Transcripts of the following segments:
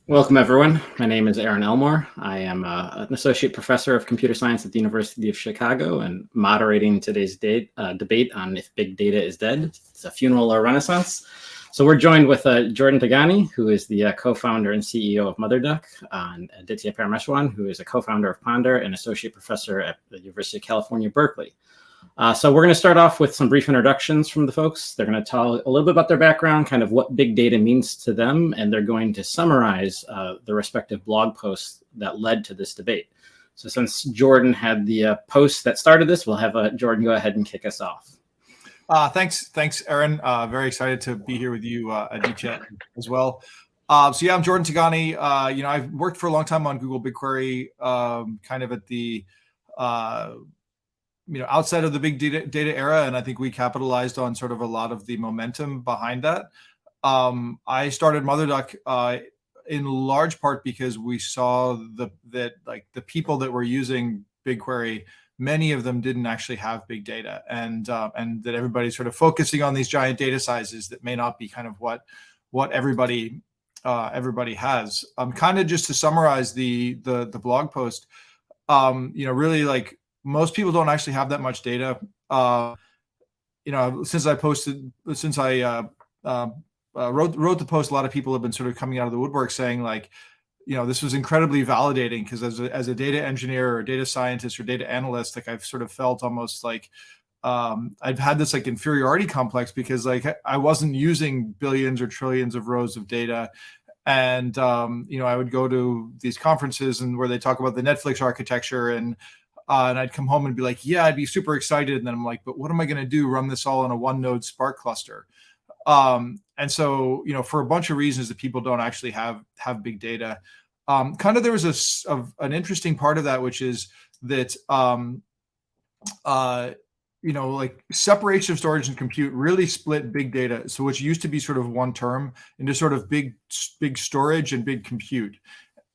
Welcome, everyone. My name is Aaron Elmore. I am an associate professor of computer science at the University of Chicago and moderating today's debate on if big data is dead. It's a funeral or renaissance. So we're joined with Jordan Tigani, who is the co-founder and CEO of MotherDuck, and Aditya Parameswaran, who is a co-founder of Ponder and associate professor at the University of California, Berkeley. So we're going to start off with some brief introductions from the folks. They're going to tell a little bit about their background, kind of what big data means to them, and they're going to summarize the respective blog posts that led to this debate. So since Jordan had the post that started this, we'll have Jordan go ahead and kick us off. Thanks, Aaron. Very excited to be here with you, Aditya, as well. I'm Jordan Tigani. I've worked for a long time on Google BigQuery, kind of at the outside of the big data era, and I think we capitalized on sort of a lot of the momentum behind that. I started MotherDuck in large part because we saw that the people that were using BigQuery, many of them didn't actually have big data, and that everybody's sort of focusing on these giant data sizes that may not be kind of what everybody has. Kind of just to summarize the blog post, really like most people don't actually have that much data. Since I wrote the post, a lot of people have been sort of coming out of the woodwork saying like, this was incredibly validating because as a data engineer or data scientist or data analyst, like I've sort of felt almost like I've had this like inferiority complex because like I wasn't using billions or trillions of rows of data. And, I would go to these conferences and where they talk about the Netflix architecture and I'd come home and be like, yeah, I'd be super excited. And then I'm like, but what am I going to do? Run this all on a one node Spark cluster. And so, for a bunch of reasons that people don't actually have big data. Kind of there was an interesting part of that, which is that, like separation of storage and compute really split big data. So which used to be sort of one term into sort of big storage and big compute.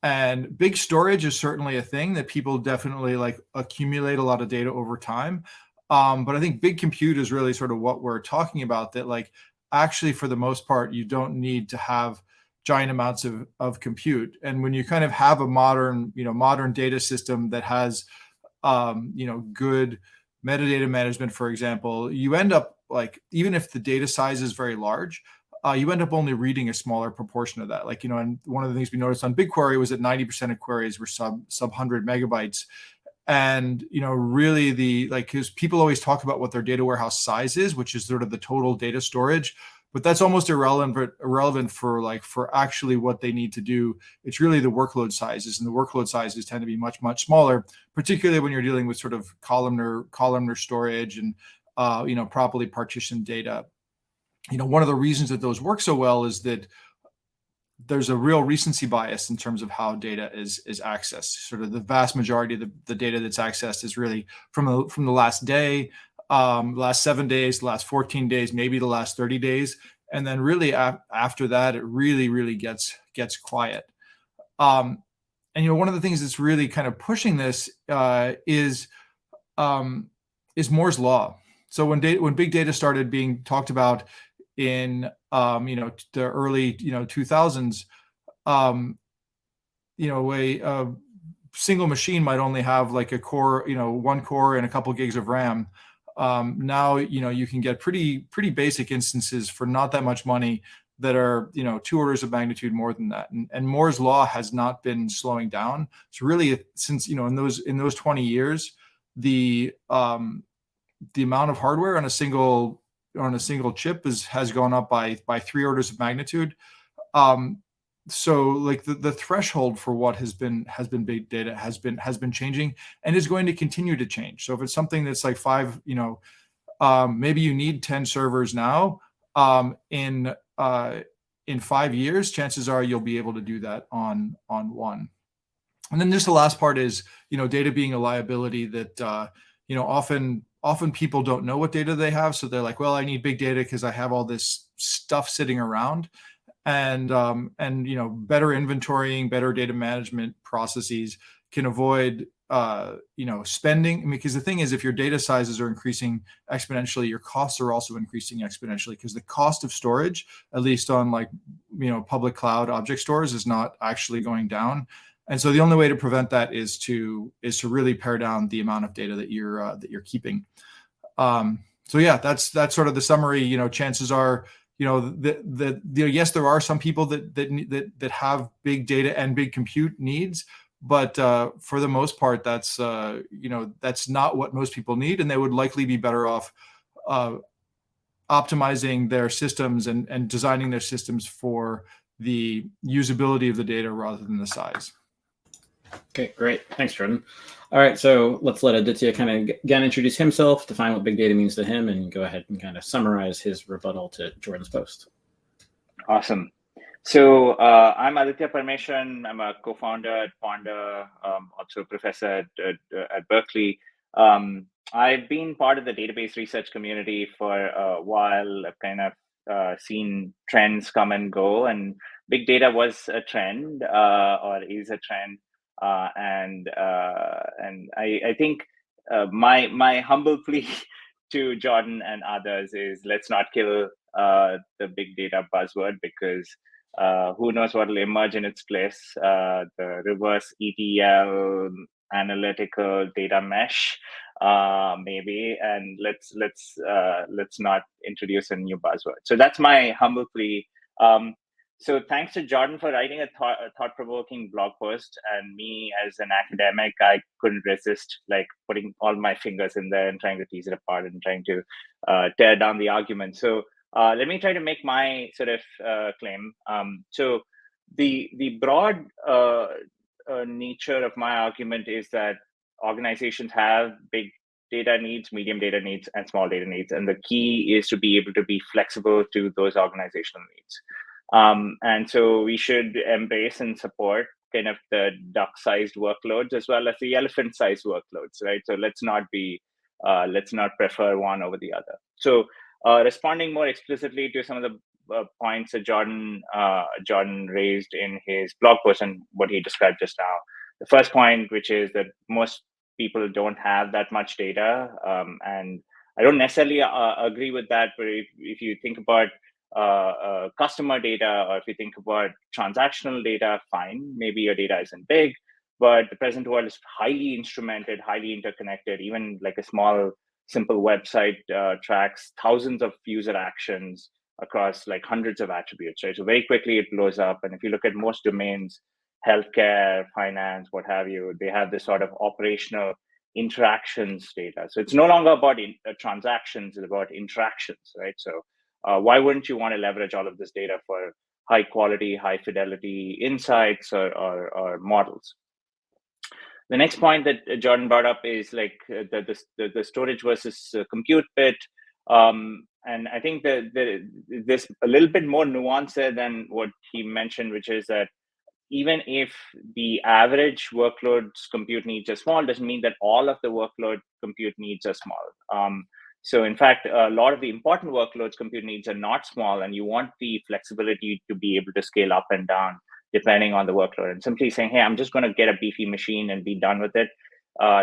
And big storage is certainly a thing that people definitely like accumulate a lot of data over time. But I think big compute is really sort of what we're talking about, that like actually for the most part, you don't need to have giant amounts of compute. And when you kind of have a modern data system that has, good metadata management, for example, you end up like, even if the data size is very large, you end up only reading a smaller proportion of that. Like, and one of the things we noticed on BigQuery was that 90% of queries were sub 100 megabytes. And, really because people always talk about what their data warehouse size is, which is sort of the total data storage, but that's almost irrelevant for actually what they need to do. It's really the workload sizes, and the workload sizes tend to be much, much smaller, particularly when you're dealing with sort of columnar storage and, properly partitioned data. One of the reasons that those work so well is that there's a real recency bias in terms of how data is accessed. Sort of the vast majority of the data that's accessed is really from the last day, last 7 days, the last 14 days, maybe the last 30 days. And then really after that, it really gets quiet. And, one of the things that's really kind of pushing this is Moore's law. So when big data started being talked about in the early 2000s, a single machine might only have like a core, one core and a couple gigs of RAM. Now you can get pretty basic instances for not that much money that are 2 orders of magnitude more than that. And Moore's law has not been slowing down. So really, since in those 20 years, the amount of hardware on a single chip has gone up by 3 orders of magnitude. So like the threshold for what has been big data has been changing and is going to continue to change. So if it's something that's like 5, maybe you need 10 servers now, in 5 years, chances are you'll be able to do that on one. And then just the last part is, data being a liability that, often people don't know what data they have. So they're like, well, I need big data because I have all this stuff sitting around. And better inventorying, better data management processes can avoid spending, because the thing is, if your data sizes are increasing exponentially, your costs are also increasing exponentially, because the cost of storage, at least on public cloud object stores, is not actually going down. And so the only way to prevent that is to really pare down the amount of data that you're keeping. So yeah, that's sort of the summary. Chances are, yes, there are some people that have big data and big compute needs, but for the most part, that's not what most people need, and they would likely be better off optimizing their systems and designing their systems for the usability of the data rather than the size. Okay, great. Thanks, Jordan. All right, so let's let Aditya kind of again introduce himself, define what big data means to him, and go ahead and kind of summarize his rebuttal to Jordan's post. Awesome. So I'm Aditya Parameswaran. I'm a co-founder at Ponder, also a professor at Berkeley. I've been part of the database research community for a while. I've kind of seen trends come and go, and big data was a trend or is a trend. And I think my humble plea to Jordan and others is, let's not kill the big data buzzword, because who knows what will emerge in its place. The reverse ETL analytical data mesh, maybe, and let's not introduce a new buzzword. So that's my humble plea. So thanks to Jordan for writing a thought-provoking blog post, and me as an academic, I couldn't resist putting all my fingers in there and trying to tease it apart and trying to tear down the argument. So let me try to make my sort of claim. So the broad nature of my argument is that organizations have big data needs, medium data needs, and small data needs, and the key is to be able to be flexible to those organizational needs. And so we should embrace and support kind of the duck-sized workloads as well as the elephant-sized workloads, right? So let's not prefer one over the other. So responding more explicitly to some of the points that Jordan raised in his blog post and what he described just now. The first point, which is that most people don't have that much data, and I don't necessarily agree with that. But if you think about customer data, or if you think about transactional data, fine, maybe your data isn't big, but the present world is highly instrumented, highly interconnected. Even like a small, simple website tracks thousands of user actions across like hundreds of attributes, right? So very quickly it blows up. And if you look at most domains, healthcare, finance, what have you, they have this sort of operational interactions data. So it's no longer about transactions, it's about interactions, right? So why wouldn't you want to leverage all of this data for high quality, high fidelity insights or models? The next point that Jordan brought up is like the storage versus compute bit. And I think that there's a little bit more nuance there than what he mentioned, which is that even if the average workload's compute needs are small, doesn't mean that all of the workload compute needs are small. So in fact, a lot of the important workloads compute needs are not small, and you want the flexibility to be able to scale up and down depending on the workload. And simply saying, hey, I'm just going to get a beefy machine and be done with it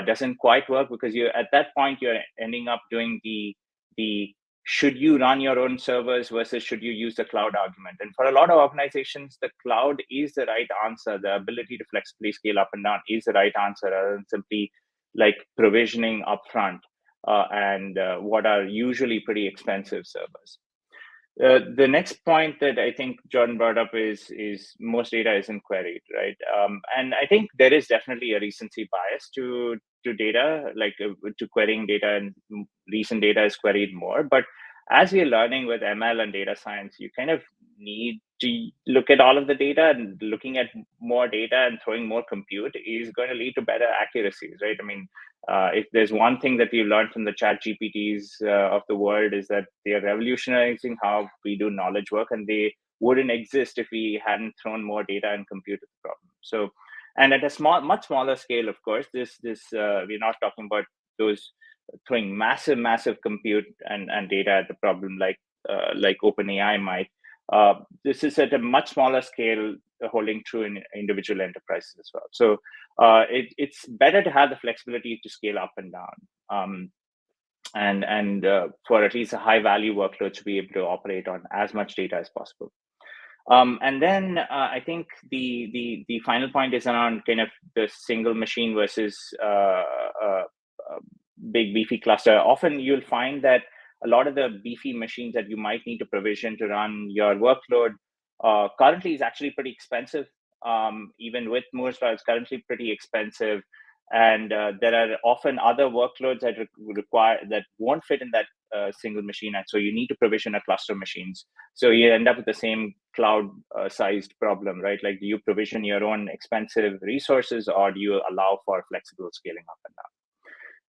doesn't quite work, because you at that point, you're ending up doing the should you run your own servers versus should you use the cloud argument. And for a lot of organizations, the cloud is the right answer. The ability to flexibly scale up and down is the right answer, rather than simply like provisioning upfront and what are usually pretty expensive servers. The next point that I think Jordan brought up is most data isn't queried, right? And I think there is definitely a recency bias to data, like to querying data, and recent data is queried more. But as we're learning with ML and data science, you kind of need to look at all of the data, and looking at more data and throwing more compute is going to lead to better accuracies, right? I mean, if there's one thing that we learned from the chat GPTs of the world, is that they are revolutionizing how we do knowledge work, and they wouldn't exist if we hadn't thrown more data and compute at the problem. So, and at a much smaller scale, of course, we're not talking about those throwing massive compute and data at the problem like OpenAI might. This is at a much smaller scale, holding true in individual enterprises as well. So it's better to have the flexibility to scale up and down, and for at least a high value workload to be able to operate on as much data as possible. And then I think the final point is around kind of the single machine versus big beefy cluster. Often you'll find that a lot of the beefy machines that you might need to provision to run your workload currently is actually pretty expensive. Even with Moore's law, it's currently pretty expensive. And there are often other workloads that require that won't fit in that single machine, and so you need to provision a cluster of machines. So you end up with the same cloud-sized problem, right? Like, do you provision your own expensive resources, or do you allow for flexible scaling up and down?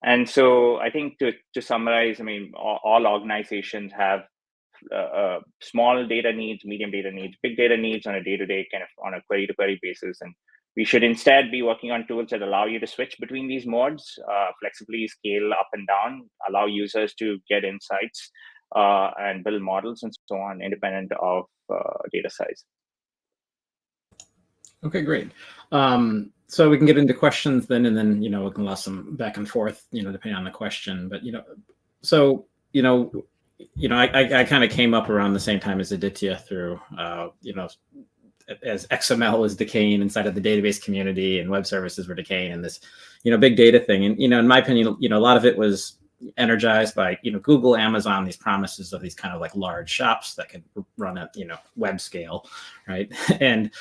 And so I think to summarize, I mean, all organizations have small data needs, medium data needs, big data needs on a day-to-day kind of on a query-to-query basis, and we should instead be working on tools that allow you to switch between these modes, flexibly scale up and down, allow users to get insights and build models and so on, independent of data size. Okay, great. So we can get into questions then, and then, we can allow some back and forth, depending on the question. But, I kind of came up around the same time as Aditya through, as XML was decaying inside of the database community and web services were decaying, and this, big data thing. And, in my opinion, a lot of it was energized by, Google, Amazon, these promises of these kind of like large shops that could run at, web scale, right? And,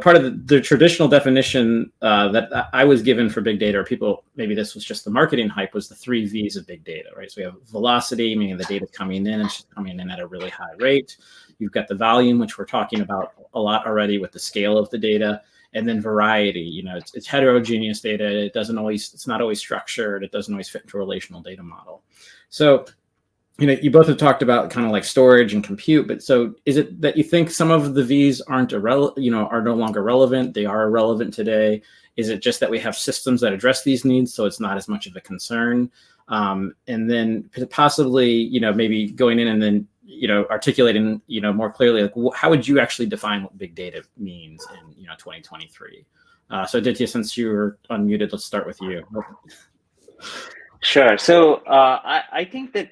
part of the traditional definition that I was given for big data, or people, maybe this was just the marketing hype, was the 3 V's of big data, right? So we have velocity, meaning the data coming in, and it's coming in at a really high rate. You've got the volume, which we're talking about a lot already with the scale of the data. And then variety, it's heterogeneous data. It's not always structured. It doesn't always fit into a relational data model. So, you both have talked about kind of like storage and compute, but so is it that you think some of the V's are no longer relevant? They are irrelevant today. Is it just that we have systems that address these needs, so it's not as much of a concern? And then possibly, maybe going in and then, articulating, more clearly, like, how would you actually define what big data means in, 2023? So Aditya, since you were unmuted, let's start with you. Sure. So I think that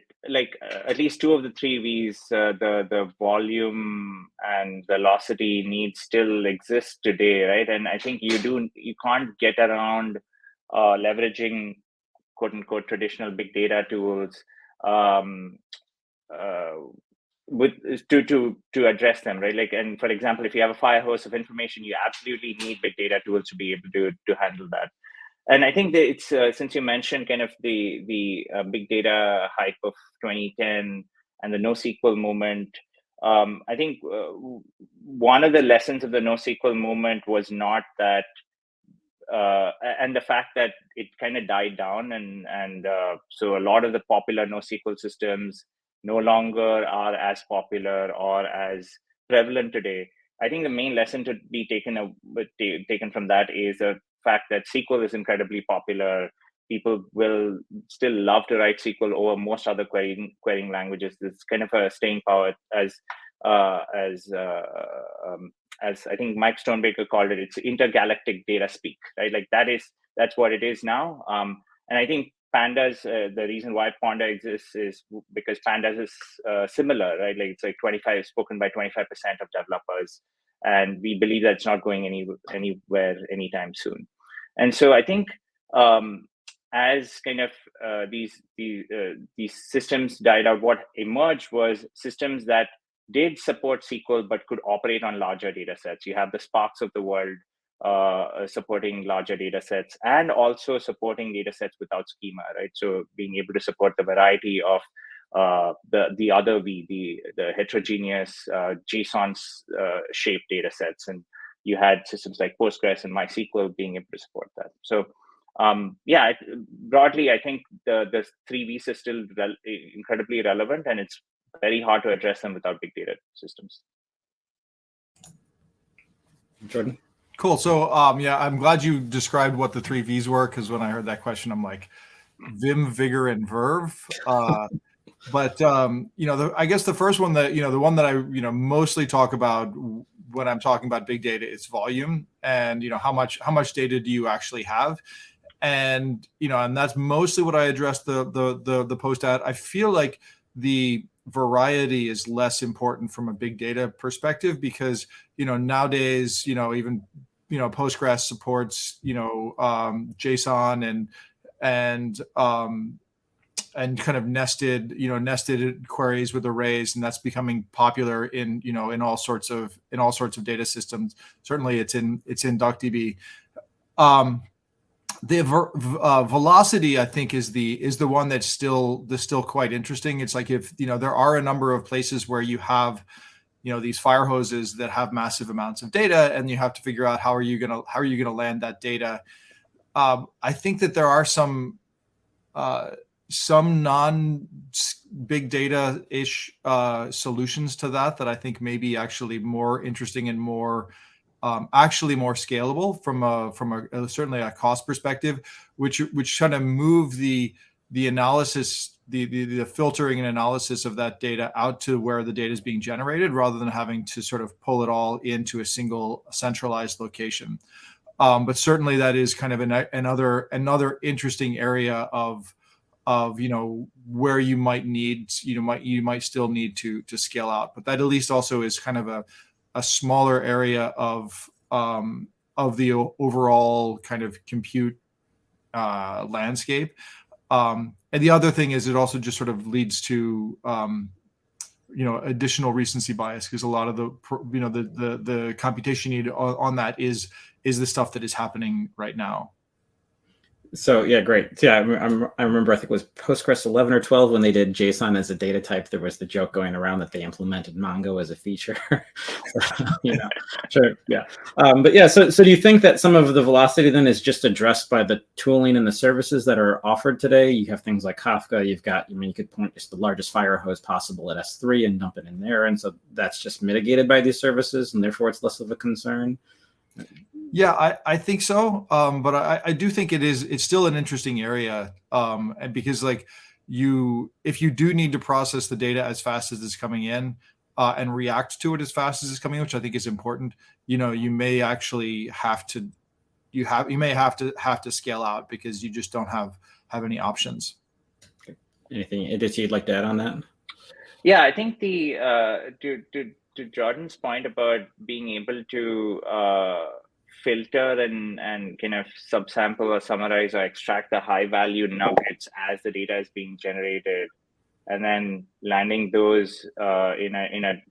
at least 2 of the 3 V's, the volume and velocity needs still exist today, right? And I think you can't get around leveraging quote unquote traditional big data tools to address them, right? Like, and for example, if you have a fire hose of information, you absolutely need big data tools to be able to handle that. And I think that it's since you mentioned kind of the big data hype of 2010 and the NoSQL movement, I think one of the lessons of the NoSQL movement was not that, and the fact that it kind of died down, and so a lot of the popular NoSQL systems no longer are as popular or as prevalent today. I think the main lesson to be taken from that is the fact that SQL is incredibly popular. People will still love to write SQL over most other querying languages. There's kind of a staying power, as I think Mike Stonebaker called it. It's intergalactic data speak, right? Like that's what it is now. And I think Pandas, the reason why Panda exists is because Pandas is similar, right? Like it's like spoken by 25% of developers, and we believe that it's not going anywhere anytime soon. And so I think as kind of these systems died out, what emerged was systems that did support SQL but could operate on larger data sets. You have the Sparks of the world supporting larger data sets, and also supporting data sets without schema, right? So being able to support the variety of the other V, the heterogeneous JSON shaped data sets. And you had systems like Postgres and MySQL being able to support that. So broadly, I think the 3 V's is still incredibly relevant, and it's very hard to address them without big data systems. Jordan? Cool. So I'm glad you described what the 3 V's were, because when I heard that question, I'm like, Vim, Vigor, and Verve. But I guess the first one that the one that I mostly talk about when I'm talking about big data is volume, and how much data do you actually have, and and that's mostly what I addressed the post at. I feel like the variety is less important from a big data perspective because nowadays even Postgres supports JSON and kind of nested queries with arrays, and that's becoming popular in all sorts of data systems. Certainly it's in DuckDB. The velocity, I think, is the one that's still quite interesting. It's like if there are a number of places where you have these fire hoses that have massive amounts of data, and you have to figure out how are you gonna land that data. I think that there are some non-big data-ish solutions to that I think may be actually more interesting and more actually more scalable from a certainly a cost perspective, which kind of move the analysis, the filtering and analysis of that data out to where the data is being generated, rather than having to sort of pull it all into a single centralized location. But certainly that is kind of another interesting area of where you might still need to scale out. But that at least also is kind of a smaller area of the overall kind of compute landscape. And the other thing is it also just sort of leads to additional recency bias, because a lot of the computation you need on that is the stuff that is happening right now. So yeah, great. So, yeah, I remember I think it was Postgres 11 or 12 when they did JSON as a data type. There was the joke going around that they implemented Mongo as a feature. Sure, yeah. But yeah, so do you think that some of the velocity then is just addressed by the tooling and the services that are offered today? You have things like Kafka. You've got, you could point just the largest fire hose possible at S3 and dump it in there, and so that's just mitigated by these services, and therefore it's less of a concern. Yeah, I think so. But I do think it's still an interesting area. And because if you do need to process the data as fast as it's coming in, and react to it as fast as it's coming in, which I think is important, you may actually have to scale out because you just don't have any options. Anything, Aditya, you'd like to add on that? Yeah, I think to Jordan's point about being able to filter and kind of subsample or summarize or extract the high value nuggets as the data is being generated, and then landing those in a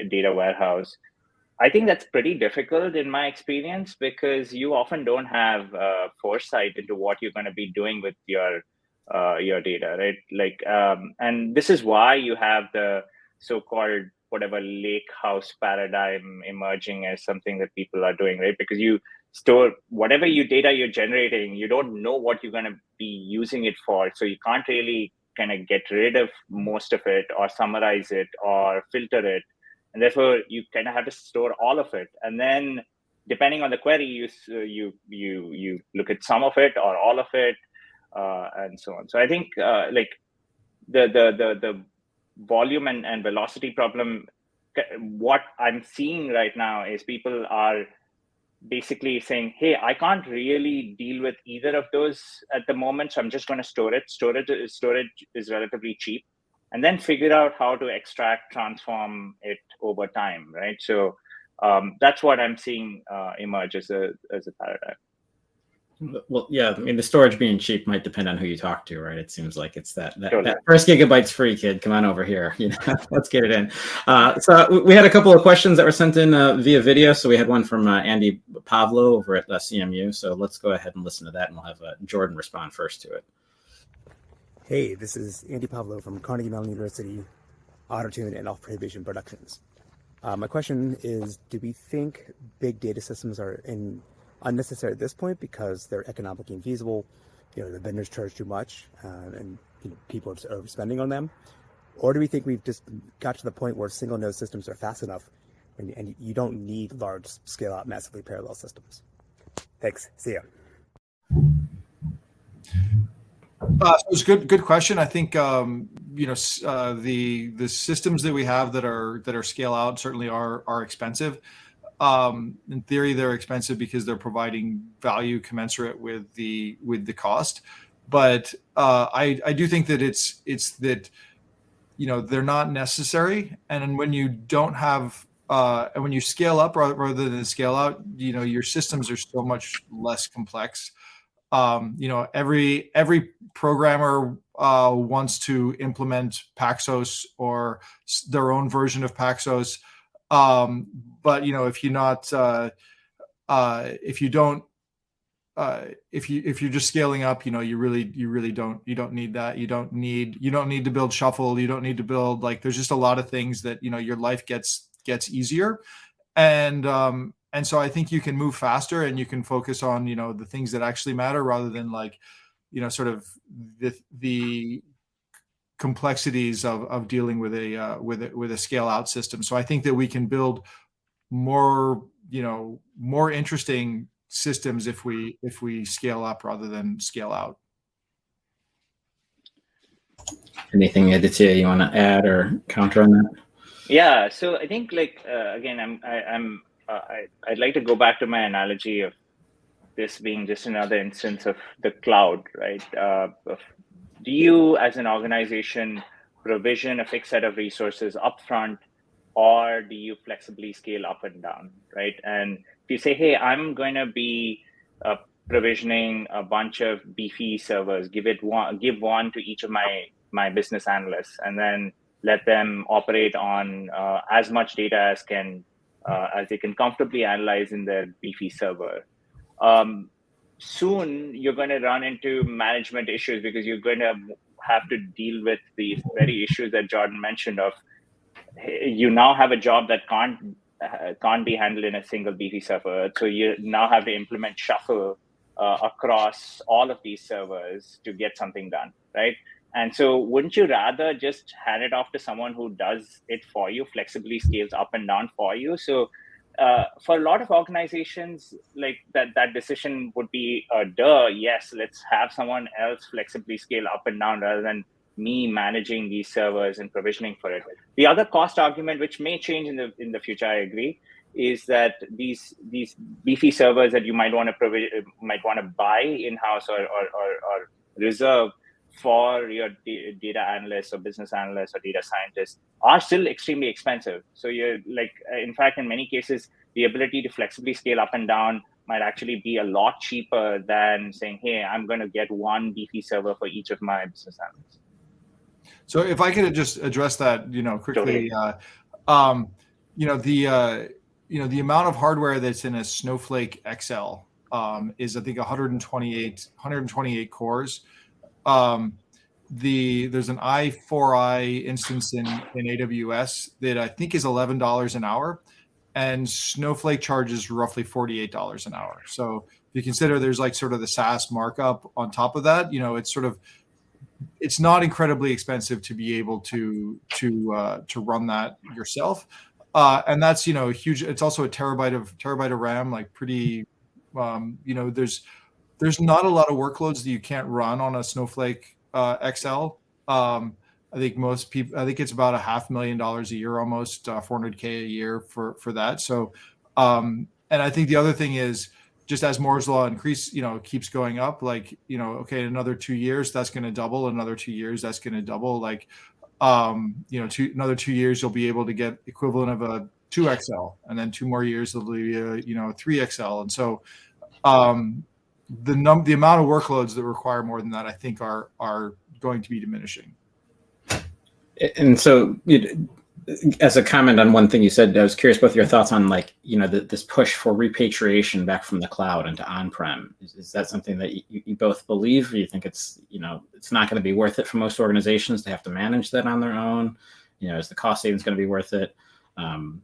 data warehouse. I think that's pretty difficult in my experience, because you often don't have foresight into what you're going to be doing with your data, right? And this is why you have the so-called whatever lake house paradigm emerging as something that people are doing, right? Because you store whatever data you're generating, you don't know what you're going to be using it for, so you can't really kind of get rid of most of it or summarize it or filter it, and therefore you kind of have to store all of it. And then depending on the query, you look at some of it or all of it, and so on. So I think the volume and velocity problem, what I'm seeing right now is people are basically saying, hey, I can't really deal with either of those at the moment, so I'm just going to store it. Storage is relatively cheap, and then figure out how to extract, transform it over time, right? So that's what I'm seeing emerge as a paradigm. Well, yeah, the storage being cheap might depend on who you talk to, right? It seems like it's that first gigabyte's free, kid. Come on over here. Let's get it in. So we had a couple of questions that were sent in via video. So we had one from Andy Pavlo over at CMU. So let's go ahead and listen to that, and we'll have Jordan respond first to it. Hey, this is Andy Pavlo from Carnegie Mellon University, Autotune and Off-Prohibition Productions. My question is, do we think big data systems are unnecessary at this point because they're economically infeasible? The vendors charge too much, and people are overspending on them? Or do we think we've just got to the point where single node systems are fast enough and you don't need large scale out massively parallel systems? Thanks. See ya. It was good question. I think the systems that we have that are scale out certainly are expensive. In theory, they're expensive because they're providing value commensurate with the cost. But I do think that it's that they're not necessary. And when you don't have and when you scale up rather than scale out, your systems are so much less complex. Every programmer wants to implement Paxos or their own version of Paxos. But if you're not, if you're just scaling up, you really don't need that. You don't need to build Shuffle. You don't need to build, there's just a lot of things that, your life gets easier. And so I think you can move faster and you can focus on, the things that actually matter rather than sort of the complexities of dealing with a scale out system. So I think that we can build more interesting systems if we scale up rather than scale out. Anything, Aditya, you want to add or counter on that? Yeah. So I think again, I'd like to go back to my analogy of this being just another instance of the cloud, right? Do you, as an organization, provision a fixed set of resources upfront, or do you flexibly scale up and down, right? And if you say, hey, I'm going to be provisioning a bunch of beefy servers, give one to each of my business analysts, and then let them operate on as much data as they can comfortably analyze in their beefy server. Soon you're going to run into management issues because you're going to have to deal with these very issues that Jordan mentioned of, you now have a job that can't be handled in a single beefy server. So you now have to implement Shuffle across all of these servers to get something done, right? And so wouldn't you rather just hand it off to someone who does it for you, flexibly scales up and down for you? So for a lot of organizations, that decision would be, yes, let's have someone else flexibly scale up and down rather than me managing these servers and provisioning for it. The other cost argument, which may change in the future, I agree, is that these beefy servers that you might want to buy in-house or reserve for your data analysts or business analysts or data scientists are still extremely expensive. So you're in fact, in many cases, the ability to flexibly scale up and down might actually be a lot cheaper than saying, hey, I'm going to get one beefy server for each of my business analysts. So if I could just address that, quickly, totally. The amount of hardware that's in a Snowflake XL is, I think, 128 cores. There's an i4i instance in AWS that I think is $11 an hour, and Snowflake charges roughly $48 an hour. So if you consider there's sort of the SaaS markup on top of that, it's not incredibly expensive to be able to run that yourself. And that's, huge. It's also a terabyte of RAM, pretty, there's not a lot of workloads that you can't run on a Snowflake XL. I think it's about $500,000 a year, almost $400K a year for that. So, and I think the other thing is, just as Moore's law keeps going up, okay, another 2 years, that's going to double. Another 2 years, that's going to double. Another 2 years, you'll be able to get equivalent of a 2XL, and then 2 more years, it'll be a 3XL. And so, the amount of workloads that require more than that, I think, are going to be diminishing. And so, as a comment on one thing you said, I was curious both your thoughts on this push for repatriation back from the cloud into on-prem. Is that something that you both believe, or you think it's not going to be worth it for most organizations to have to manage that on their own? Is the cost savings going to be worth it?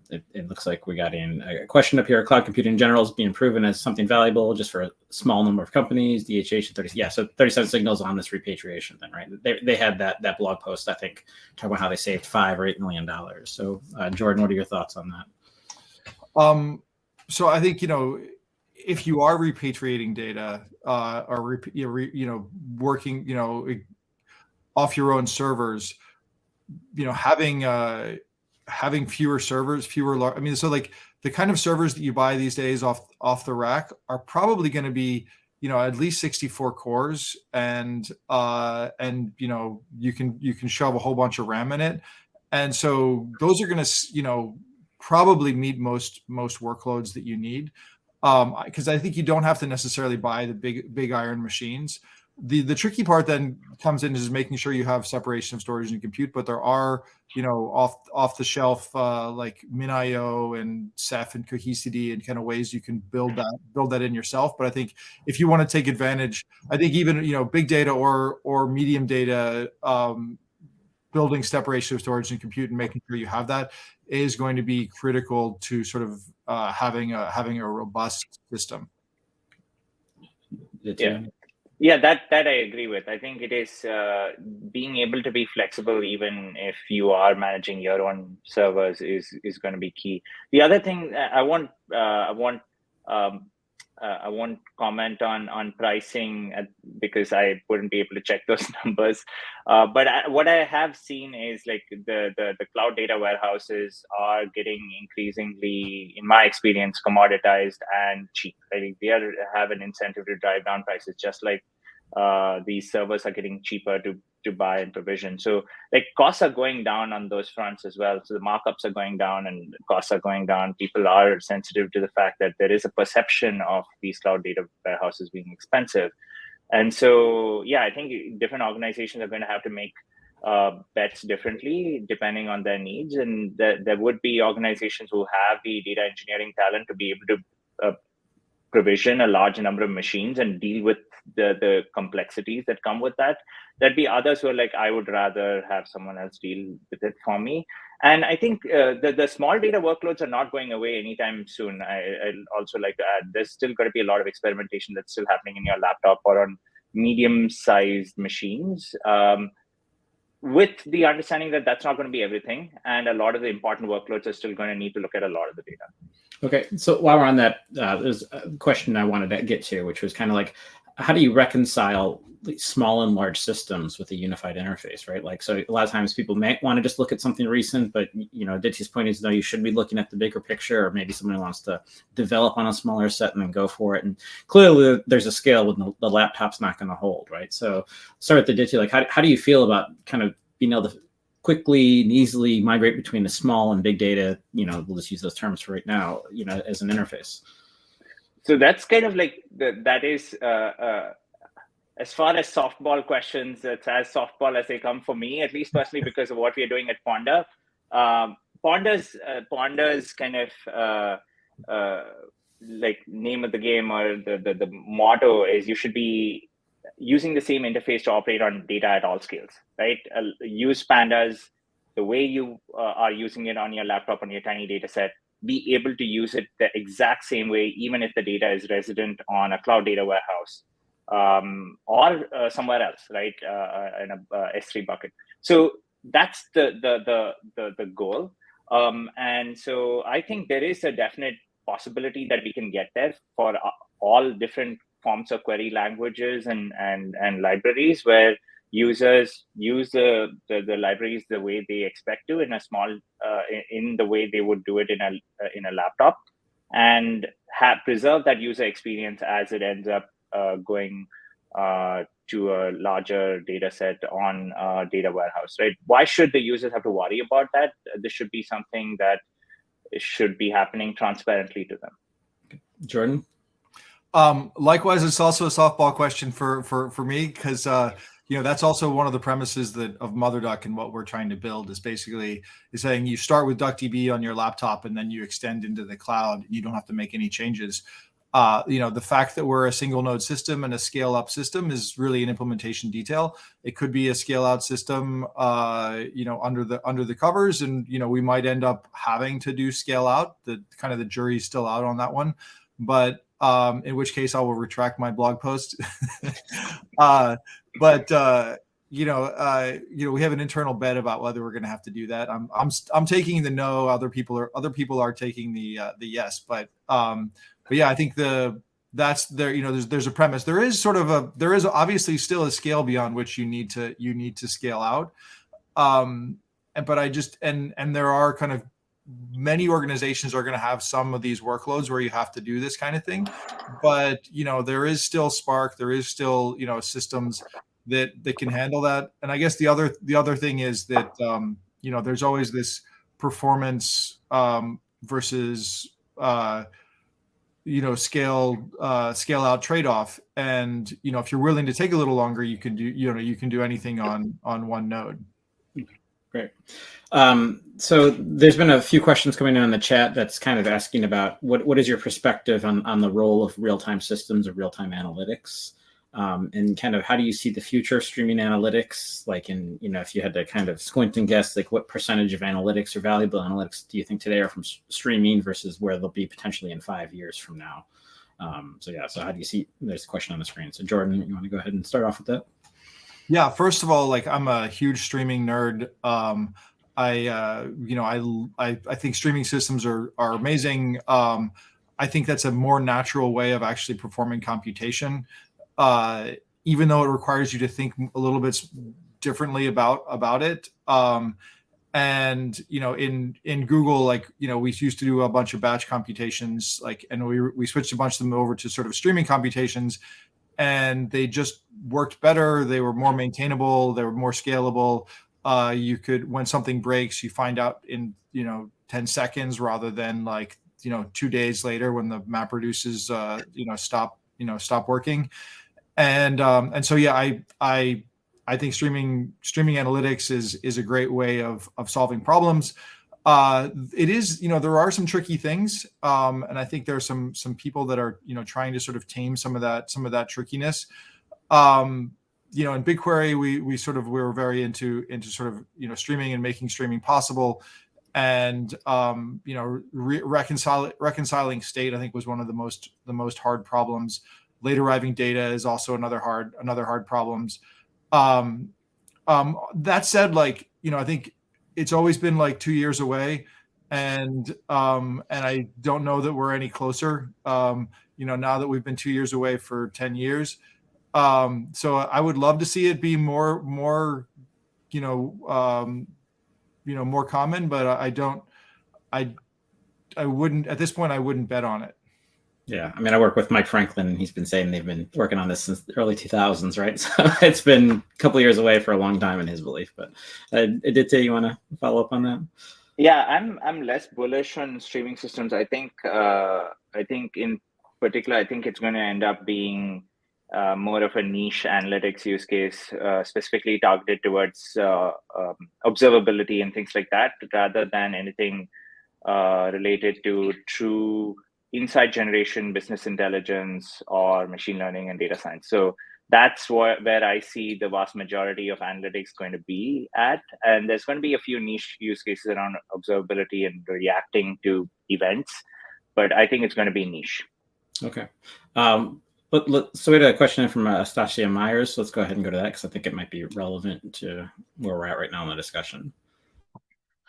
It looks like we got in a question up here. Cloud computing in general is being proven as something valuable just for a small number of companies. DHH and 30. Yeah, so 37 Signals on this repatriation thing, right? They had that blog post, I think, talking about how they saved $5 or $8 million. So, Jordan, what are your thoughts on that? So I think if you are repatriating data or working off your own servers, having fewer servers, I mean, so like the kind of servers that you buy these days off the rack are probably going to be, at least 64 cores, and you can shove a whole bunch of RAM in it. And so those are going to, probably meet most workloads that you need. Because I think you don't have to necessarily buy the big iron machines. The tricky part then comes in is making sure you have separation of storage and compute, but there are, off the shelf like MinIO and Ceph and Cohesity and kind of ways you can build that in yourself. But I think if you want to take advantage, I think even big data or medium data, building separation of storage and compute and making sure you have that is going to be critical to sort of having a robust system. Yeah, that I agree with. I think it is being able to be flexible, even if you are managing your own servers, is going to be key. The other thing I won't comment on pricing because I wouldn't be able to check those numbers. But what I have seen is like the cloud data warehouses are getting increasingly, in my experience, commoditized and cheap. I think they have an incentive to drive down prices, just like these servers are getting cheaper to buy and provision. So like costs are going down on those fronts as well. So the markups are going down and costs are going down. People are sensitive to the fact that there is a perception of these cloud data warehouses being expensive. And so, yeah, I think different organizations are going to have to make bets differently depending on their needs. And there would be organizations who have the data engineering talent to be able to provision a large number of machines and deal with the complexities that come with that. There'd be others who are like, I would rather have someone else deal with it for me. And I think the small data workloads are not going away anytime soon. I'd also like to add, there's still going to be a lot of experimentation that's still happening in your laptop or on medium-sized machines, with the understanding that that's not going to be everything. And a lot of the important workloads are still going to need to look at a lot of the data. Okay, so while we're on that, there's a question I wanted to get to, which was kind of like, how do you reconcile small and large systems with a unified interface, right? Like, so a lot of times people may want to just look at something recent, but Aditya's point is, no, you should be looking at the bigger picture, or maybe somebody wants to develop on a smaller set and then go for it. And clearly there's a scale when the laptop's not going to hold, right? So start with Aditya, like, how do you feel about kind of being able to quickly and easily migrate between the small and big data, we'll just use those terms for right now, as an interface? So that's kind of like, that is, as far as softball questions, it's as softball as they come for me, at least personally, because of what we are doing at Ponder. Ponder's kind of like name of the game, or the motto is, you should be using the same interface to operate on data at all scales, right? Use pandas the way you are using it on your laptop, on your tiny data set. Be able to use it the exact same way, even if the data is resident on a cloud data warehouse or somewhere else, right? In a S3 bucket. So that's the goal. And so I think there is a definite possibility that we can get there for all different forms of query languages and libraries, where users use the libraries the way they expect to, in a small in the way they would do it in a laptop, and preserve that user experience as it ends up going to a larger data set on a data warehouse, right? Why should the users have to worry about that? This should be something that should be happening transparently to them. Jordan? Likewise, it's also a softball question for me, because that's also one of the premises of MotherDuck, and what we're trying to build is basically saying you start with DuckDB on your laptop and then you extend into the cloud. You don't have to make any changes. The fact that we're a single node system and a scale up system is really an implementation detail. It could be a scale out system, under the covers, and we might end up having to do scale out. The jury's still out on that one, but in which case I will retract my blog post. But we have an internal bet about whether we're going to have to do that. I'm taking the no. Other people are taking the yes. But yeah, I think that's there. There's a premise. There is obviously still a scale beyond which you need to scale out. but I just, and there are kind of many organizations are going to have some of these workloads where you have to do this kind of thing, but there is still Spark, there is still systems that can handle that. And I guess the other thing is that there's always this performance versus scale out trade-off. And if you're willing to take a little longer, you can do anything on one node. Great. So there's been a few questions coming in on the chat that's kind of asking about what is your perspective on the role of real-time systems or real-time analytics, and kind of how do you see the future of streaming analytics? Like if you had to kind of squint and guess, like what percentage of analytics or valuable analytics do you think today are from streaming versus where they'll be potentially in 5 years from now? So how do you see, there's a question on the screen. So Jordan, you want to go ahead and start off with that? Yeah, first of all, I'm a huge streaming nerd. I think streaming systems are amazing. I think that's a more natural way of actually performing computation, even though it requires you to think a little bit differently about it. And in Google, we used to do a bunch of batch computations, and we switched a bunch of them over to sort of streaming computations. And they just worked better. They were more maintainable. They were more scalable. You could, when something breaks, you find out in 10 seconds rather than 2 days later when the map reduces stop working. And so yeah, I think streaming analytics is a great way of solving problems. It is, there are some tricky things, and I think there are some people that are trying to sort of tame some of that trickiness. In BigQuery, we were very into sort of streaming and making streaming possible, and reconciling state, I think, was one of the most hard problems. Late arriving data is also another hard problems. That said, I think it's always been 2 years away, and I don't know that we're any closer. Now that we've been 2 years away for 10 years, so I would love to see it be more common, but I wouldn't at this point. I wouldn't bet on it. Yeah, I mean, I work with Mike Franklin, and he's been saying they've been working on this since the early 2000s, right? So it's been a couple of years away for a long time in his belief. But Aditya, you want to follow up on that? Yeah, I'm less bullish on streaming systems. I think in particular, I think it's going to end up being more of a niche analytics use case, specifically targeted towards observability and things like that, rather than anything related to true insight generation, business intelligence, or machine learning and data science. So that's where I see the vast majority of analytics going to be at. And there's going to be a few niche use cases around observability and reacting to events, but I think it's going to be niche. Okay. So we had a question from Astasia Myers. So let's go ahead and go to that because I think it might be relevant to where we're at right now in the discussion.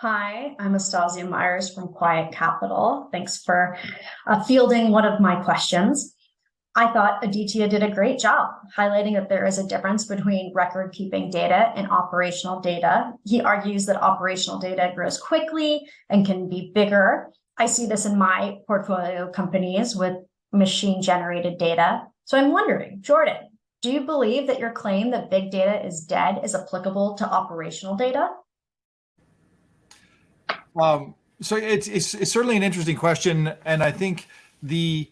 Hi, I'm Astasia Myers from Quiet Capital. Thanks for fielding one of my questions. I thought Aditya did a great job highlighting that there is a difference between record-keeping data and operational data. He argues that operational data grows quickly and can be bigger. I see this in my portfolio companies with machine-generated data. So I'm wondering, Jordan, do you believe that your claim that big data is dead is applicable to operational data? So it's certainly an interesting question, and I think to me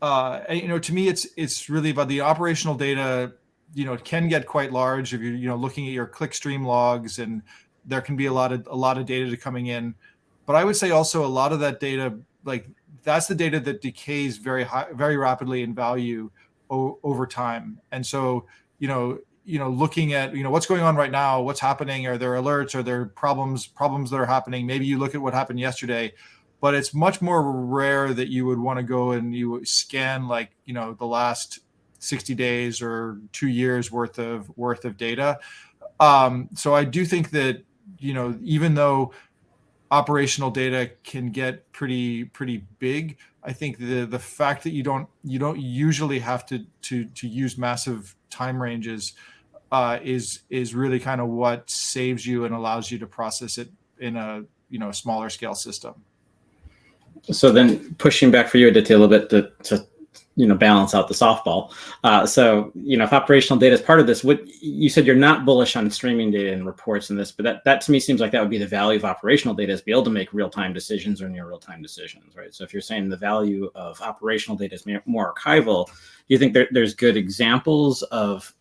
it's really about the operational data. It can get quite large if you're looking at your clickstream logs, and there can be a lot of data coming in. But I would say also a lot of that data, that's the data that decays very rapidly in value over time, and so looking at what's going on right now, what's happening, are there alerts, are there problems that are happening? Maybe you look at what happened yesterday, but it's much more rare that you would want to go and you scan the last 60 days or 2 years worth of data. So I do think that even though operational data can get pretty big, I think the fact that you don't usually have to use massive time ranges is really kind of what saves you and allows you to process it a smaller scale system. So then pushing back for you, Aditya, a little bit to balance out the softball. So if operational data is part of this, what you said, you're not bullish on streaming data and reports in this, but that to me seems like that would be the value of operational data, is be able to make real-time decisions or near real-time decisions, right? So if you're saying the value of operational data is more archival, do you think there's good examples of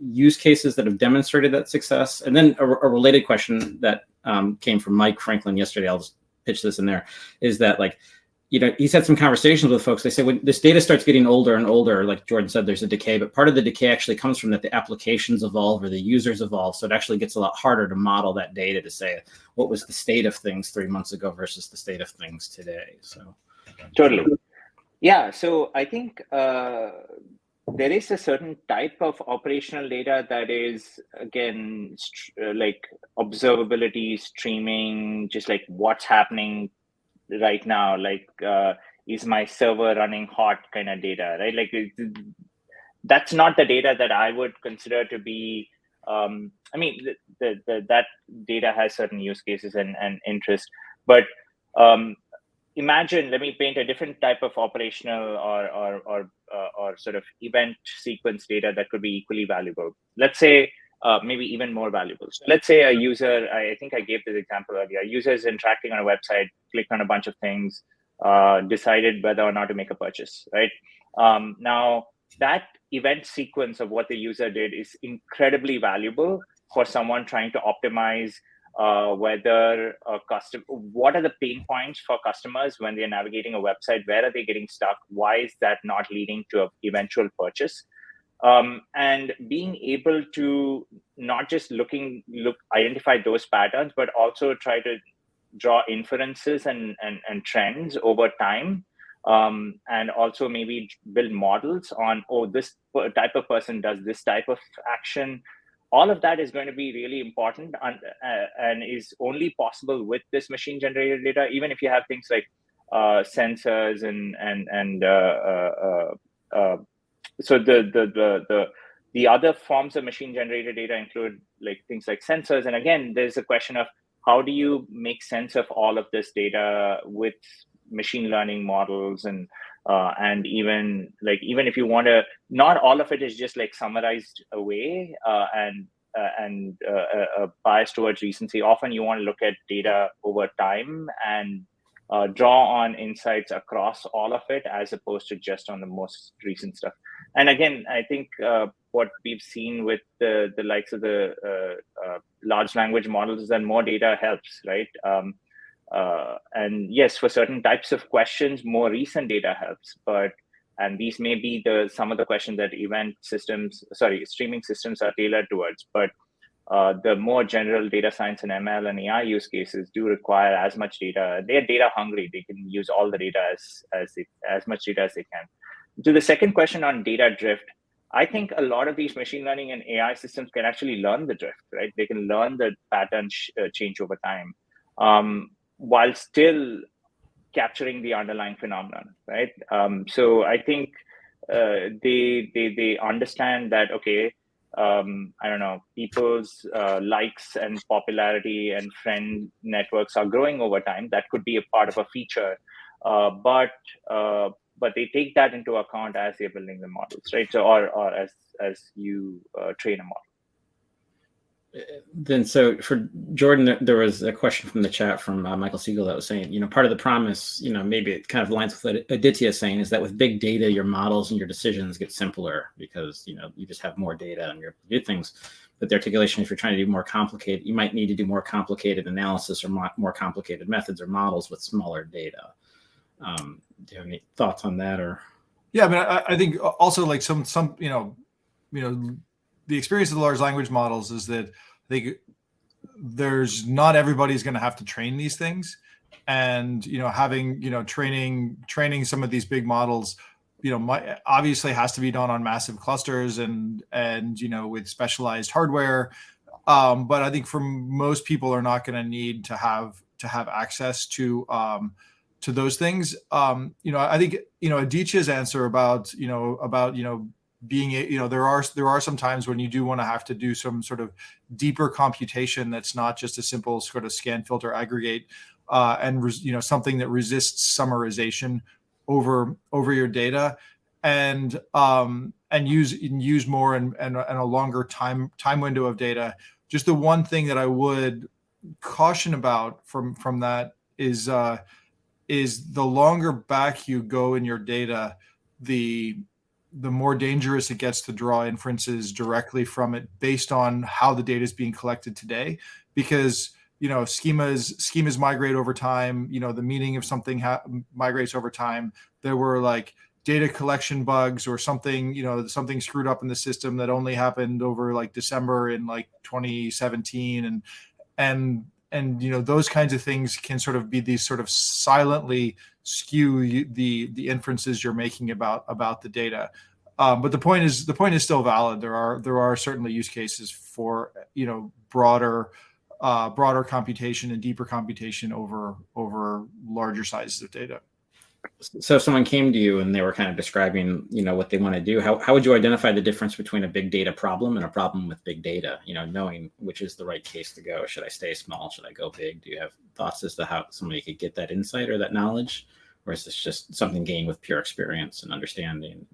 use cases that have demonstrated that success? And then a related question that came from Mike Franklin yesterday, I'll just pitch this in there, is that he's had some conversations with folks. They say when this data starts getting older and older, like Jordan said, there's a decay, but part of the decay actually comes from that the applications evolve or the users evolve. So it actually gets a lot harder to model that data to say what was the state of things 3 months ago versus the state of things today. So totally. Yeah. So I think there is a certain type of operational data that is, again, like observability, streaming, just like what's happening right now, like is my server running hot kind of data, right? Like that's not the data that I would consider to be, that data has certain use cases and interest, but imagine, let me paint a different type of operational or sort of event sequence data that could be equally valuable. Let's say maybe even more valuable. So let's say a user, I think I gave this example earlier, a user is interacting on a website, clicked on a bunch of things, decided whether or not to make a purchase, right? Now, that event sequence of what the user did is incredibly valuable for someone trying to optimize whether what are the pain points for customers when they're navigating a website? Where are they getting stuck? Why is that not leading to an eventual purchase? And being able to not just identify those patterns, but also try to draw inferences and trends over time, and also maybe build models on, this type of person does this type of action. All of that is going to be really important and is only possible with this machine generated data. Even if you have things like sensors so the other forms of machine generated data include like things like sensors. And again, there's a question of how do you make sense of all of this data with machine learning models, and even if you want to, not all of it is just like summarized away and bias towards recency. Often you want to look at data over time and draw on insights across all of it, as opposed to just on the most recent stuff. And again, I think what we've seen with the likes of the large language models is that more data helps, right? And yes, for certain types of questions, more recent data helps. And these may be some of the questions that streaming systems are tailored towards. But the more general data science and ML and AI use cases do require as much data. They're data hungry. They can use all the data as much data as they can. To the second question on data drift, I think a lot of these machine learning and AI systems can actually learn the drift, right? They can learn the pattern change over time, while still capturing the underlying phenomenon, right? So I think they understand that, okay, I don't know, people's likes and popularity and friend networks are growing over time. That could be a part of a feature, but they take that into account as they're building the models, right? So, or as you train a model. Then, so for Jordan, there was a question from the chat from Michael Siegel that was saying, part of the promise, maybe it kind of aligns with what Aditya is saying, is that with big data, your models and your decisions get simpler because, you just have more data and you do things. But the articulation, if you're trying to do more complicated, you might need to do more complicated analysis or more complicated methods or models with smaller data. Do you have any thoughts on that? Or yeah, but I think also like some the experience of the large language models is that there's not everybody's going to have to train these things, and having training some of these big models obviously has to be done on massive clusters and with specialized hardware, but I think for most people are not going to need to have access to those things. I think Aditya's answer about being, there are some times when you do want to have to do some sort of deeper computation that's not just a simple sort of scan, filter, aggregate, and something that resists summarization over your data, and use more and a longer time window of data. Just the one thing that I would caution about from that is the longer back you go in your data, the more dangerous it gets to draw inferences directly from it based on how the data is being collected today, because schemas migrate over time. The meaning of something migrates over time. There were like data collection bugs or something, something screwed up in the system that only happened over like December in like 2017, and those kinds of things can sort of be these sort of silently skew the inferences you're making about the data. But the point is still valid. There are certainly use cases for broader computation and deeper computation over larger sizes of data. So if someone came to you and they were kind of describing, what they want to do, how would you identify the difference between a big data problem and a problem with big data? Knowing which is the right case to go. Should I stay small? Should I go big? Do you have thoughts as to how somebody could get that insight or that knowledge? Or is this just something gained with pure experience and understanding?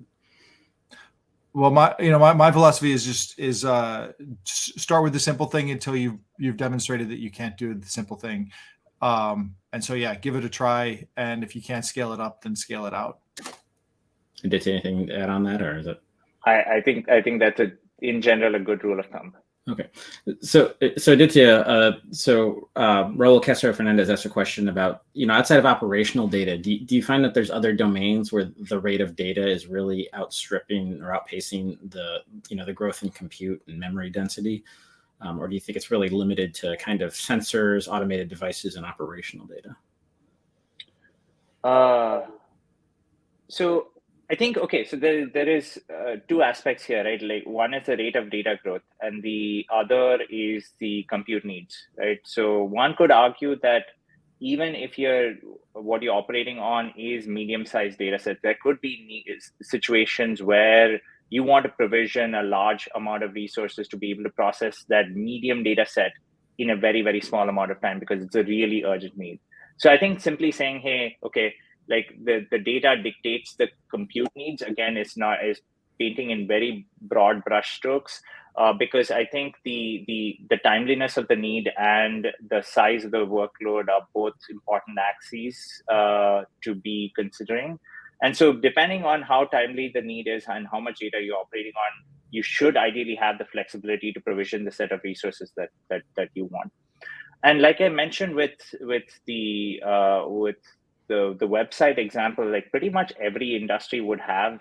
Well, my philosophy is start with the simple thing until you've demonstrated that you can't do the simple thing. And so, yeah, give it a try. And if you can't scale it up, then scale it out. Did you anything to add on that, or is it? I think that's in general a good rule of thumb. Okay, so Aditya, Raul Castro Fernandez asked a question about, outside of operational data, do you find that there's other domains where the rate of data is really outstripping or outpacing the growth in compute and memory density? Or do you think it's really limited to kind of sensors, automated devices, and operational data? So I think, okay, so there is two aspects here, right? Like one is the rate of data growth and the other is the compute needs, right? So one could argue that even if what you're operating on is medium-sized data sets, there could be situations where you want to provision a large amount of resources to be able to process that medium data set in a very, very small amount of time because it's a really urgent need. So I think simply saying, hey, okay, like the data dictates the compute needs, again, is painting in very broad brush strokes, because I think the timeliness of the need and the size of the workload are both important axes to be considering. And so depending on how timely the need is and how much data you're operating on, you should ideally have the flexibility to provision the set of resources that you want. And like I mentioned with the website example, like pretty much every industry would have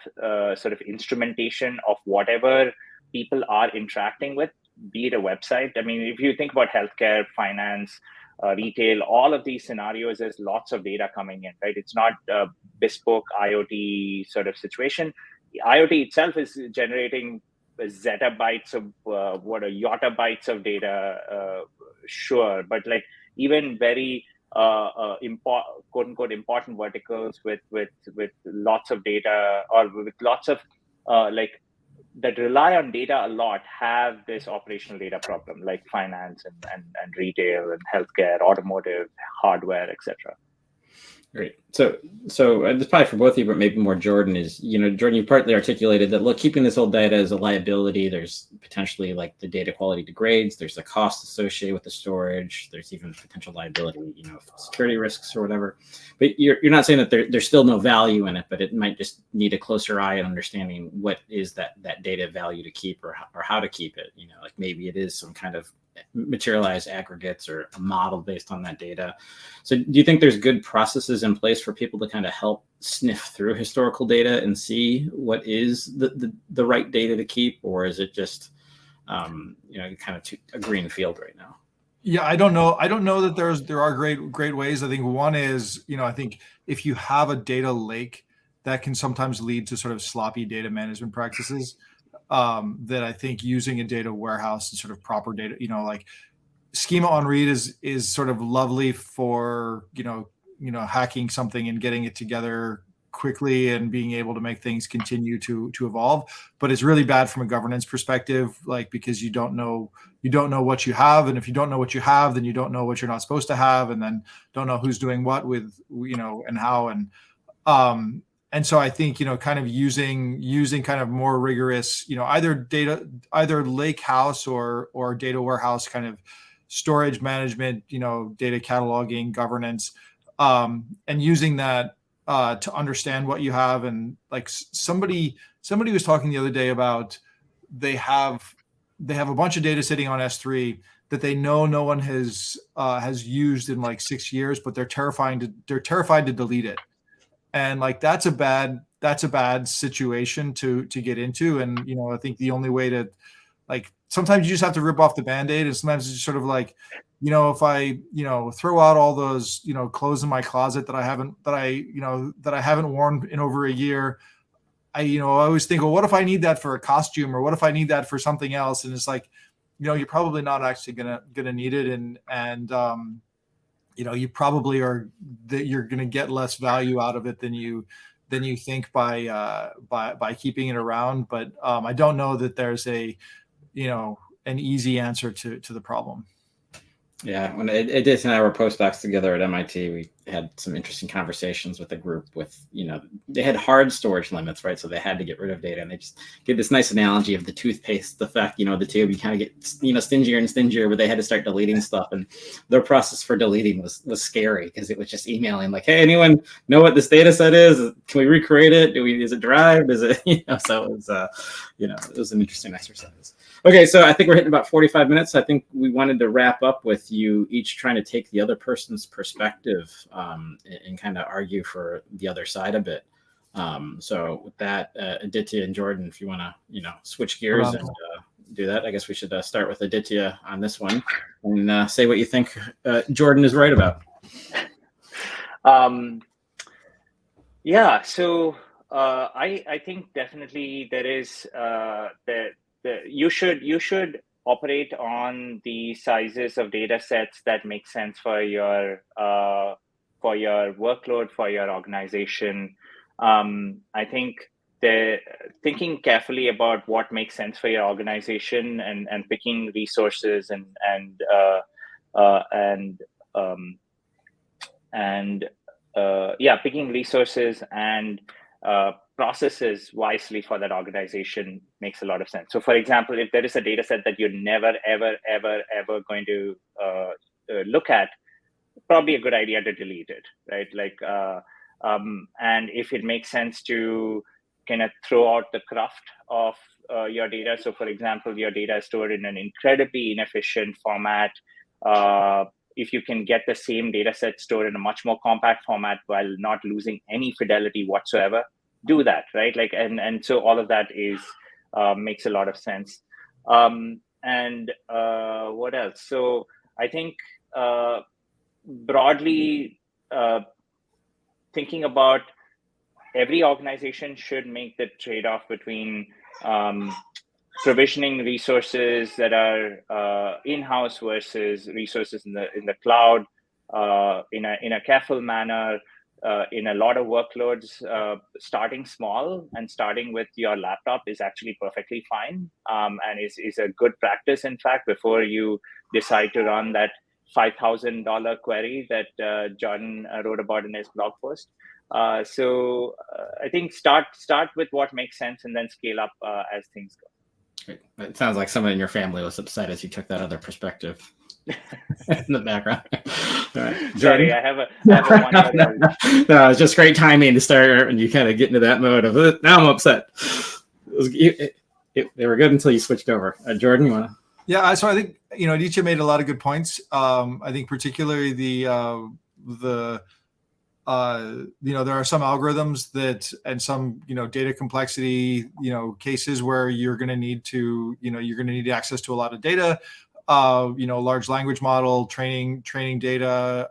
sort of instrumentation of whatever people are interacting with, be it a website. I mean, if you think about healthcare, finance, retail, all of these scenarios, there's lots of data coming in, right? It's not a bespoke IoT sort of situation. IoT itself is generating zettabytes of yottabytes of data, sure, but like even very quote unquote important verticals with lots of data or with lots of that rely on data a lot have this operational data problem, like finance and retail and healthcare, automotive, hardware, etc. Great. So this probably for both of you, but maybe more Jordan is, Jordan, you partly articulated that, look, keeping this old data is a liability. There's potentially like the data quality degrades. There's the cost associated with the storage. There's even potential liability, security risks or whatever. But you're not saying that there's still no value in it, but it might just need a closer eye on understanding what is that data value to keep or how to keep it. Like maybe it is some kind of materialized aggregates or a model based on that data. So do you think there's good processes in place for people to kind of help sniff through historical data and see what is the right data to keep, or is it just kind of a green field right now? Yeah, I don't know that there are great ways. I think one is, I think if you have a data lake, that can sometimes lead to sort of sloppy data management practices. That I think using a data warehouse and sort of proper data, like schema on read is sort of lovely for, hacking something and getting it together quickly and being able to make things continue to evolve. But it's really bad from a governance perspective, like, because you don't know what you have, and if you don't know what you have, then you don't know what you're not supposed to have, and then don't know who's doing what with, and how. And so I think, kind of using kind of more rigorous, either lake house or data warehouse kind of storage management, data cataloging, governance, and using that to understand what you have. And like somebody was talking the other day about they have a bunch of data sitting on S3 that they know no one has used in like 6 years, but they're terrified to delete it. And like that's a bad situation to get into. And I think the only way to, like, sometimes you just have to rip off the Band-Aid, and sometimes it's just sort of like, if I throw out all those clothes in my closet that I haven't worn in over a year, I always think, well, what if I need that for a costume, or what if I need that for something else? And it's like, you're probably not actually gonna need it, and you probably you're gonna get less value out of it than you think by keeping it around. But I don't know that there's an easy answer to the problem. Yeah, when Aditya and I were postdocs together at MIT, we had some interesting conversations with a group with, they had hard storage limits, right? So they had to get rid of data, and they just gave this nice analogy of the toothpaste, the fact, the tube, you kind of get, stingier and stingier, but they had to start deleting stuff. And their process for deleting was scary, because it was just emailing like, hey, anyone know what this data set is? Can we recreate it? Is it derived? Is it, so it was, it was an interesting exercise. Okay, so I think we're hitting about 45 minutes. I think we wanted to wrap up with you each trying to take the other person's perspective and kind of argue for the other side a bit. So with that, Aditya and Jordan, if you want to, switch gears and do that, I guess we should start with Aditya on this one and say what you think Jordan is right about. Yeah, so I think definitely there is you should operate on the sizes of data sets that make sense for your workload, for your organization. I think thinking carefully about what makes sense for your organization and picking resources picking resources and processes wisely for that organization makes a lot of sense. So, for example, if there is a data set that you're never, ever, ever, ever going to look at, probably a good idea to delete it, right? Like, and if it makes sense to kind of throw out the craft of your data. So, for example, your data is stored in an incredibly inefficient format. If you can get the same data set stored in a much more compact format while not losing any fidelity whatsoever, do that, right? Like, and so all of that is makes a lot of sense. And what else? So I think broadly thinking about every organization should make the trade-off between provisioning resources that are in-house versus resources in the cloud in a careful manner. In a lot of workloads, starting small and starting with your laptop is actually perfectly fine, and is a good practice, in fact, before you decide to run that $5,000 query that Jordan wrote about in his blog post. So I think start with what makes sense and then scale up as things go. Great. It sounds like someone in your family was upset as you took that other perspective in the background. All right. Sorry, I have a 1-year-old. No, it's just great timing to start, and you kind of get into that mode of now I'm upset. They were good until you switched over. Jordan, you want to? Yeah, so I think Aditya made a lot of good points. I think particularly the there are some algorithms that and some data complexity cases where you're going to need access to a lot of data. Large language model training data,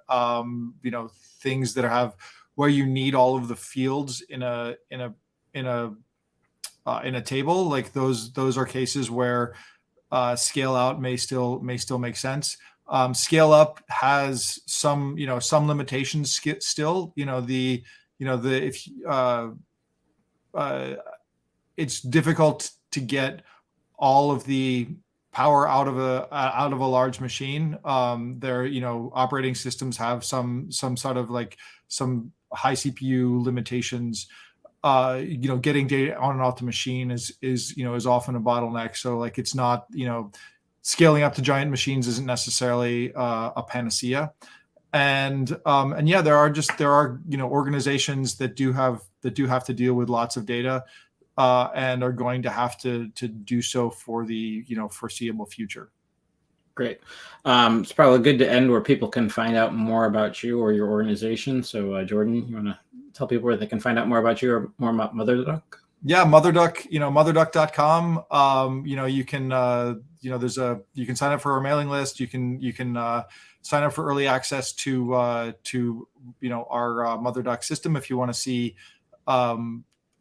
things that have where you need all of the fields in a table. Like those are cases where scale out may still make sense. Scale up has some limitations still. it's difficult to get all of the power out of a large machine. Operating systems have some sort of like some high CPU limitations. Getting data on and off the machine is often a bottleneck. So like it's not, scaling up to giant machines isn't necessarily a panacea. And yeah, there are organizations that do have to deal with lots of data, and are going to have to do so for the foreseeable future. Great. It's probably good to end where people can find out more about you or your organization. So Jordan, you want to tell people where they can find out more about you or more about MotherDuck? Yeah, MotherDuck, MotherDuck.com. You can you can sign up for our mailing list. You can sign up for early access to our MotherDuck system if you want to see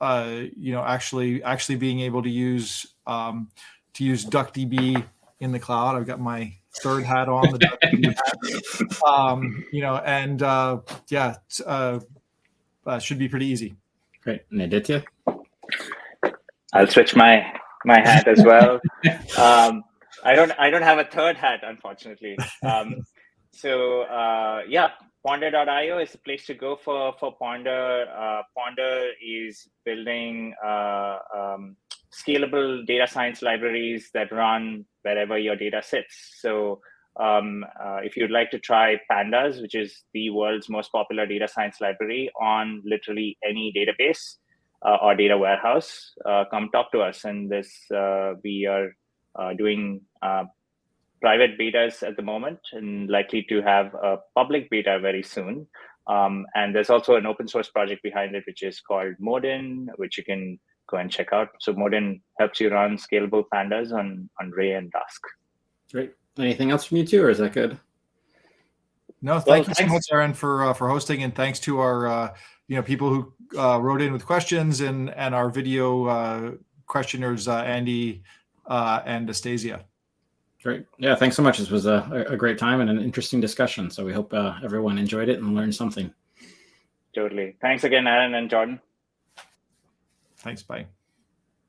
actually being able to use DuckDB in the cloud. I've got my third hat on, the DuckDB hat. Should be pretty easy. Great. And Aditya? I'll switch my hat as well. I don't have a third hat, unfortunately. Ponder.io is the place to go for Ponder. Ponder is building scalable data science libraries that run wherever your data sits. So if you'd like to try Pandas, which is the world's most popular data science library on literally any database or data warehouse, come talk to us. And we are doing private betas at the moment and likely to have a public beta very soon. And there's also an open source project behind it, which is called Modin, which you can go and check out. So Modin helps you run scalable Pandas on Ray and Dask. Great. Anything else from you two, or is that good? No, thank you so much, Aaron, for hosting, and thanks to our people who wrote in with questions and our video questioners, Andy and Astasia. Great. Yeah, thanks so much. This was a great time and an interesting discussion. So we hope everyone enjoyed it and learned something. Totally. Thanks again, Aaron and Jordan. Thanks. Bye.